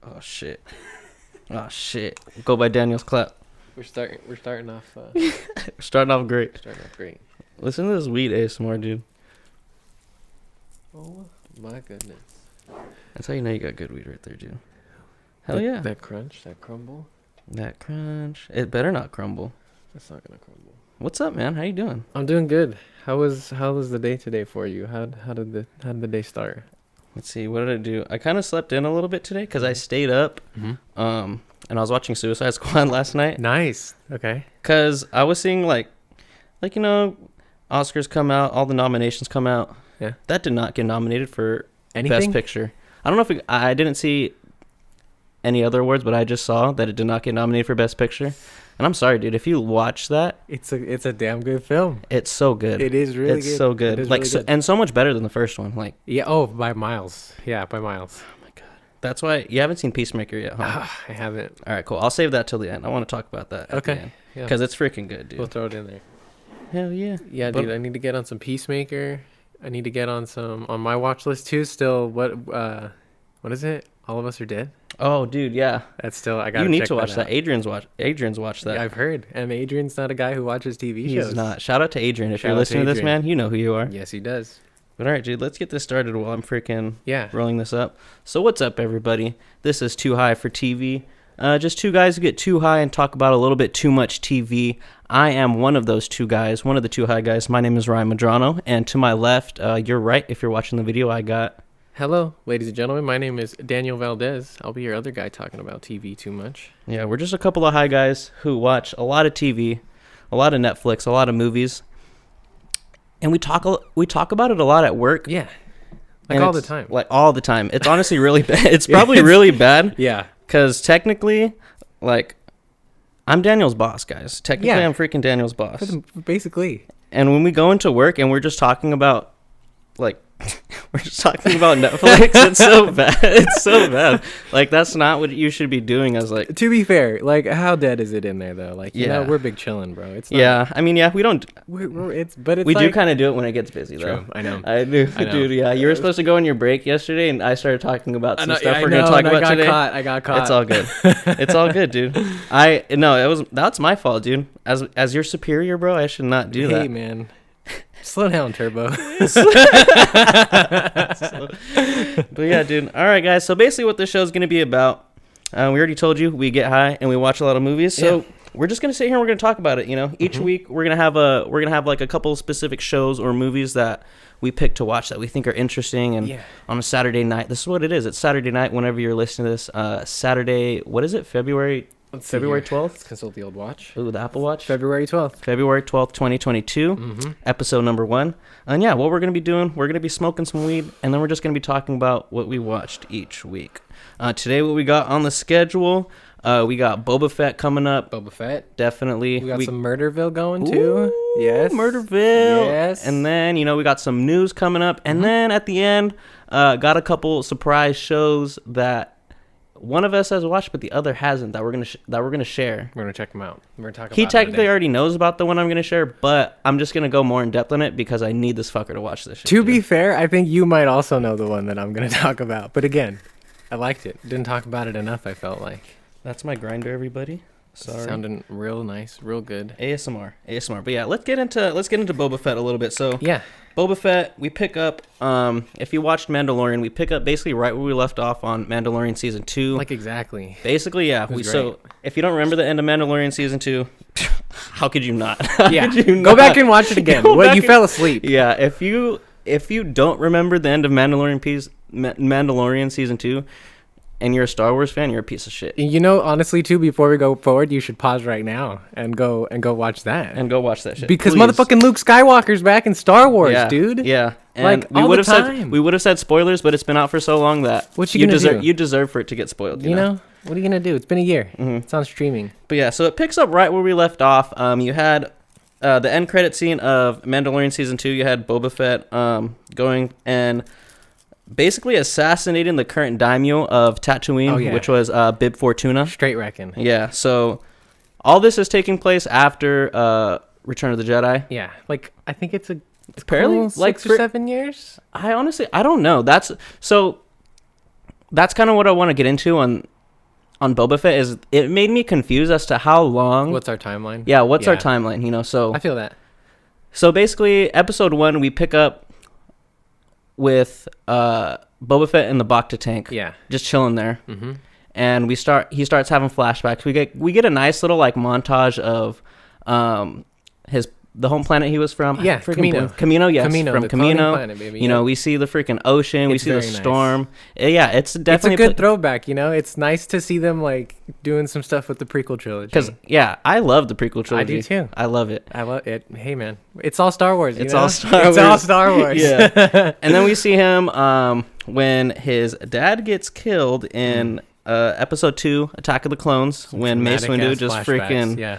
Oh shit. Oh shit. Go by Daniel's clap. We're starting off. We're starting off great. Starting off great. Listen to this weed ASMR, dude. Oh my goodness. That's how you know you got good weed right there, dude. Hell yeah. That crunch, that crumble. That crunch. It better not crumble. That's not gonna crumble. What's up, man? How you doing? I'm doing good. How was the day today for you? How did the day start? Let's see. What did I do? I kind of slept in a little bit today because I stayed up. And I was watching Suicide Squad last night. Nice. Okay. Because I was seeing like you know, Oscars come out, all the nominations come out. Yeah. That did not get nominated for Anything? Best Picture. I don't know if I didn't see any other awards, but I just saw that it did not get nominated for Best Picture. And I'm sorry, dude. If you watch that, It's a damn good film. it's so good. It is really it's good. so good. It is Like really so, good. and so much better than the first one. Like, Yeah. Oh, by miles. Yeah, by miles. oh my god. That's why you haven't seen Peacemaker yet, huh? I haven't. All right, cool. I'll save that till the end. I want to talk about that. Okay. Yeah. Because it's freaking good, dude. We'll throw it in there. Hell yeah. Yeah, But- dude. I need to get on some Peacemaker. I need to get on my watch list too. Still, what is it? All of Us Are Dead. Oh, dude, yeah. That's still I got. You need to watch out. that. Adrian's watched that. Yeah, I've heard. And Adrian's not a guy who watches TV shows. He's not. Shout out to Adrian. If Shout you're out to listening to this, Adrian. man, you know who you are. Yes, he does. But all right, dude, let's get this started while I'm freaking Yeah. rolling this up. So what's up, everybody? This is TooHigh4TV. Just two guys who get too high and talk about a little bit too much TV. I am one of those two guys, one of the two high guys. My name is Ryan Medrano, and to my left, you're right. If you're watching the video, I got... Hello, ladies and gentlemen. My name is Daniel Valdez. I'll be your other guy talking about TV too much. Yeah, we're just a couple of high guys who watch a lot of TV, a lot of Netflix, a lot of movies, and we talk about it a lot at work. Yeah. and All the it's- time. Like all the time. It's honestly really bad. It's probably really bad Yeah. because technically, like, I'm Daniel's boss, guys. Technically, Yeah. I'm freaking Daniel's boss. Basically. And when we go into work and we're just talking about, like, we're just talking about Netflix, it's so bad. It's so bad. Like, that's not what you should be doing as, like... To be fair, like, how dead is it in there though? Like, you know, Yeah. we're big chillin', bro. It's not, Yeah, I mean, yeah, we don't... but it's We do like, kind of do it when it gets busy, though. True, I know. I do, I know. dude. Yeah, you were supposed to go on your break yesterday, and I started talking about some stuff we're know, gonna talk and about today. I got caught. It's all good. It's all good, dude. That's my fault, dude. As your superior, bro, I should not do Hey, that. man. Slow down, Turbo. But yeah, dude. All right, guys. So basically, what this show is gonna be about, we already told you, we get high and we watch a lot of movies. So. Yeah. We're just gonna sit here and we're gonna talk about it. You know, each week we're gonna have like a couple specific shows or movies that we pick to watch that we think are interesting. And Yeah. on a Saturday night, this is what it is. It's Saturday night. Whenever you're listening to this, Saturday. What is it? February February 12th. Let's consult the old watch. Ooh, the Apple Watch. February 12th. February 12th, 2022. Mm-hmm. Episode number 1. And yeah, what we're gonna be doing, we're gonna be smoking some weed, and then we're just gonna be talking about what we watched each week. Today, what we got on the schedule. We got Boba Fett coming up. Boba Fett. Definitely. We got some Murderville going too. Ooh, Yes. Murderville. Yes. And then, we got some news coming up. And then at the end, got a couple surprise shows that one of us has watched, but the other hasn't, that we're gonna share. We're gonna check them out. We're gonna talk about He it technically today. already knows about the one I'm gonna share, but I'm just gonna go more in depth on it because I need this fucker to watch this shit. To be dude. fair, I think you might also know the one that I'm gonna talk about. But again, I liked it. Didn't talk about it enough, I felt like. That's my grinder, everybody. Sorry. Sounding real nice, real good. ASMR. But yeah, let's get into Boba Fett a little bit. So Yeah. Boba Fett, we pick up, if you watched Mandalorian, we pick up basically right where we left off on Mandalorian Season 2. Like exactly. Basically, yeah. was So if you don't remember the end of Mandalorian Season 2, how could you not? Yeah. Could you Go not? back and watch it again. Go Well, back you and- fell asleep. Yeah, if you don't remember the end of Mandalorian Season 2, and you're a Star Wars fan, you're a piece of shit. You know, honestly, too, before we go forward, you should pause right now and go watch that. And go watch that shit. Because please. motherfucking Luke Skywalker's back in Star Wars, Yeah, dude. Yeah. And Like, we all would the have time. said spoilers, but it's been out for so long that What you gonna do? You deserve for it to get spoiled. You know? What are you going to do? It's been a year. Mhm. It's on streaming. But yeah, so it picks up right where we left off. You had the end credit scene of Mandalorian Season 2. You had Boba Fett going and basically assassinating the current daimyo of Tatooine, Oh, yeah. which was Bib Fortuna. Straight reckon. Yeah, so all this is taking place after Return of the Jedi. Yeah. Like, I think it's a Apparently, cool like 6 or 7 years. I honestly don't know. That's so that's kind of what I want to get into on Boba Fett. Is it made me confused as to how long? What's our timeline? Yeah, what's our timeline? You know, so I feel that. So basically, episode 1, we pick up with Boba Fett in the Bacta tank. Yeah, just chilling there. Mm-hmm. And he starts having flashbacks. We get a nice little like montage of the home planet he was from. Yeah, Camino. Camino, yes, from Camino. Planet, baby. You know, we see the freaking ocean. We see the storm. Nice. Yeah, it's definitely it's a good throwback. You know, it's nice to see them like doing some stuff with the prequel trilogy. Because I love the prequel trilogy. I do too. I love it. I love it. Hey man, it's all Star Wars. It's all Star Wars. Yeah. And then we see him when his dad gets killed in episode 2, Attack of the Clones, when Mace Windu just freaking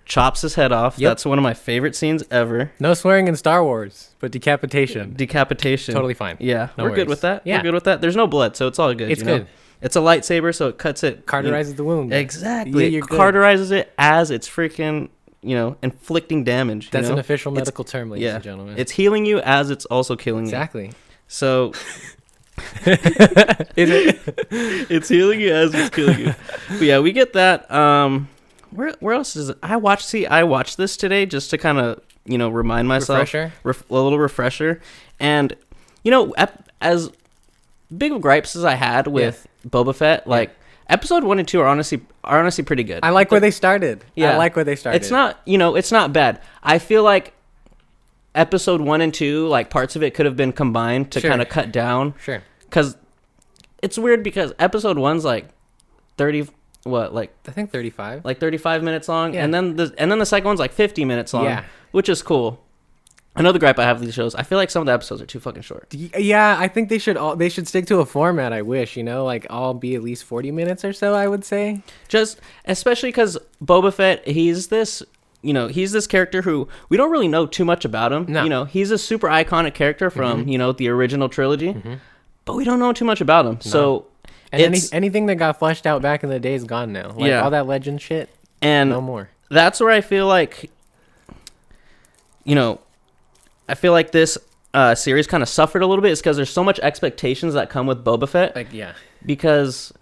chops his head off. Yep. That's one of my favorite scenes ever. No swearing in Star Wars, but decapitation. Totally fine. Yeah, no we're worries. Good with that. Yeah. We're good with that. There's no blood, so it's all good. It's good. It's a lightsaber, so it cuts it. Cauterizes the wound. Exactly. Yeah, it cauterizes it as it's freaking, inflicting damage. That's an official medical term, ladies and gentlemen. It's healing you as it's also killing you. Exactly. So... Is it? It's healing you as it's killing you. But yeah, we get that. Where else is it? I watched this today just to kind of remind myself, a little refresher. And as big of gripes as I had with Boba Fett, like episode 1 and 2 are honestly pretty good. I like where they started. Yeah, I like where they started. It's not it's not bad. I feel like episode 1 and 2, like parts of it could have been combined to kind of cut down. Sure. Because it's weird because episode 1's like 30. I think 35. Like 35 minutes long, and then the second one's like 50 minutes long, which is cool. Another gripe I have with these shows, I feel like some of the episodes are too fucking short. Yeah, I think they should stick to a format. I wish, like all be at least 40 minutes or so. I would say, just especially because Boba Fett, he's this character who we don't really know too much about him. No. He's a super iconic character from the original trilogy, but we don't know too much about him. No. So. And anything that got fleshed out back in the day is gone now. Like all that legend shit, and no more. That's where I feel like, this series kind of suffered a little bit. Is because there's so much expectations that come with Boba Fett. Because,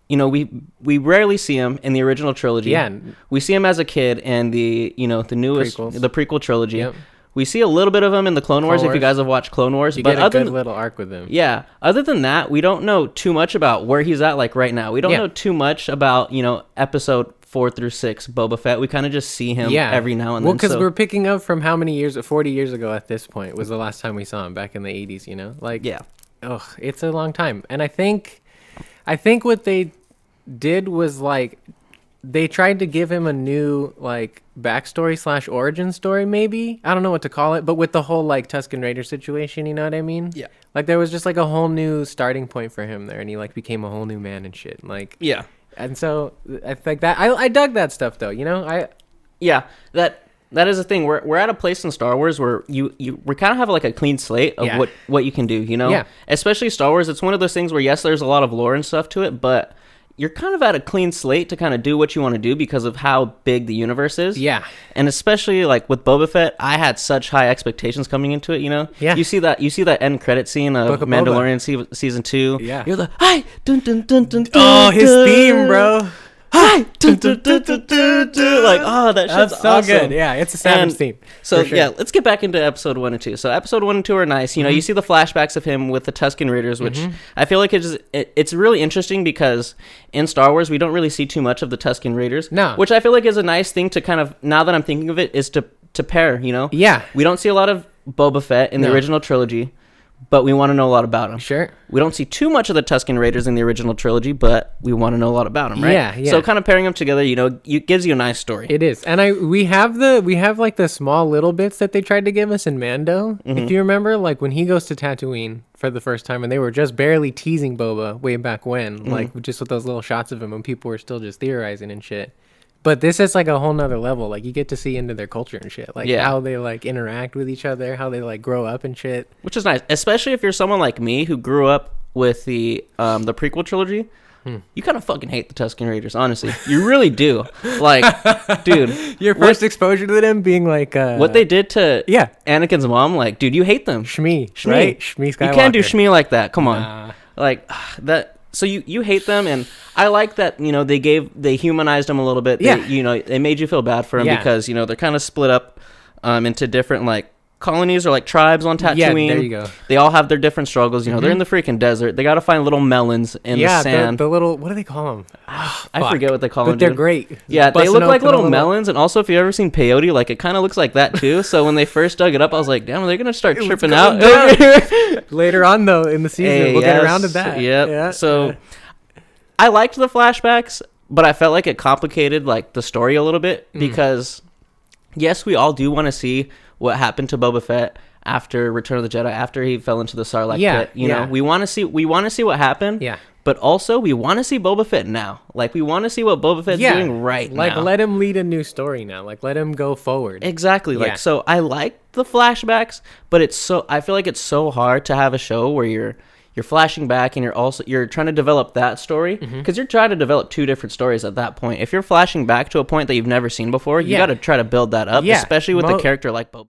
we rarely see him in the original trilogy. Yeah. We see him as a kid in the newest, the prequel trilogy. Yep. We see a little bit of him in the Clone Wars, if you guys have watched Clone Wars. You get a good little arc with him. Yeah. Other than that, we don't know too much about where he's at, like, right now. We don't know too much about, episode 4 through 6 Boba Fett. We kind of just see him every now and then. Well, because we're picking up from how many years? 40 years ago at this point was the last time we saw him, back in the 80s, it's a long time. And I think what they did was, like, they tried to give him a new, like, backstory / origin story, maybe. I don't know what to call it, but with the whole, like, Tusken Raider situation, you know what I mean? Yeah. Like, there was just, like, a whole new starting point for him there, and he, like, became a whole new man and shit. Like, yeah. And so, I think that, I dug that stuff, though, Yeah, that is the thing. We're at a place in Star Wars where we kind of have, like, a clean slate of what you can do, Yeah. Especially Star Wars, it's one of those things where, yes, there's a lot of lore and stuff to it, but you're kind of at a clean slate to kind of do what you want to do because of how big the universe is. Yeah. And especially like with Boba Fett, I had such high expectations coming into it, Yeah. You see that end credit scene of Mandalorian season 2. Yeah. You're like, hi, dun dun dun dun dun. Oh, his theme, bro. Hi, dun, dun, dun, dun, dun, dun. Like, oh, that shit's so awesome. Good. Yeah, it's a Savage theme. So sure. Yeah, let's get back into episode 1 and 2. So episode 1 and 2 are nice. You see the flashbacks of him with the Tusken Raiders, which I feel like it's really interesting because in Star Wars we don't really see too much of the Tusken Raiders. No. Which I feel like is a nice thing to kind of, now that I'm thinking of it, is to pair. Yeah. We don't see a lot of Boba Fett in the original trilogy, but we want to know a lot about him. Sure. We don't see too much of the Tusken Raiders in the original trilogy, but we want to know a lot about them, right? Yeah. So kind of pairing them together, it gives you a nice story. It is. And we have like the small little bits that they tried to give us in Mando. If you remember, like when he goes to Tatooine for the first time and they were just barely teasing Boba way back when, like just with those little shots of him when people were still just theorizing and shit. But this is like a whole nother level. Like you get to see into their culture and shit. Like how they like interact with each other, how they like grow up and shit. Which is nice. Especially if you're someone like me who grew up with the prequel trilogy. You kind of fucking hate the Tusken Raiders, honestly. You really do. Like, dude. Your first exposure to them being like... what they did to Anakin's mom, like, dude, you hate them. Shmi. Right? Shmi Skywalker. You can't do Shmi like that. Come on. Like, that... So you hate them, and I like that, you know, they humanized them a little bit. Yeah. You know, they made you feel bad for them because, you know, they're kind of split up into different, like, colonies or, like, tribes on Tatooine. Yeah, there you go. They all have their different struggles. You know, they're in the freaking desert. They got to find little melons in the sand. The little, what do they call them? I forget what they call them. But they're great. Yeah, they look like little melons, and also if you've ever seen peyote, like, it kind of looks like that, too. So when they first dug it up, I was like, damn, are they going to start tripping out? Later on, though, in the season, we'll get around to that. Yep. Yeah. So I liked the flashbacks, but I felt like it complicated, like, the story a little bit because, yes, we all do want to see what happened to Boba Fett after Return of the Jedi, after he fell into the Sarlacc pit. You know, we want to see what happened. Yeah. But also, we want to see Boba Fett now. Like, we want to see what Boba Fett's doing right now. Like, let him lead a new story now. Like, let him go forward. Exactly. Like, so I like the flashbacks, but I feel like it's so hard to have a show where you're flashing back and you're trying to develop that story because you're trying to develop two different stories at that point. If you're flashing back to a point that you've never seen before, you got to try to build that up, especially with a character like Boba.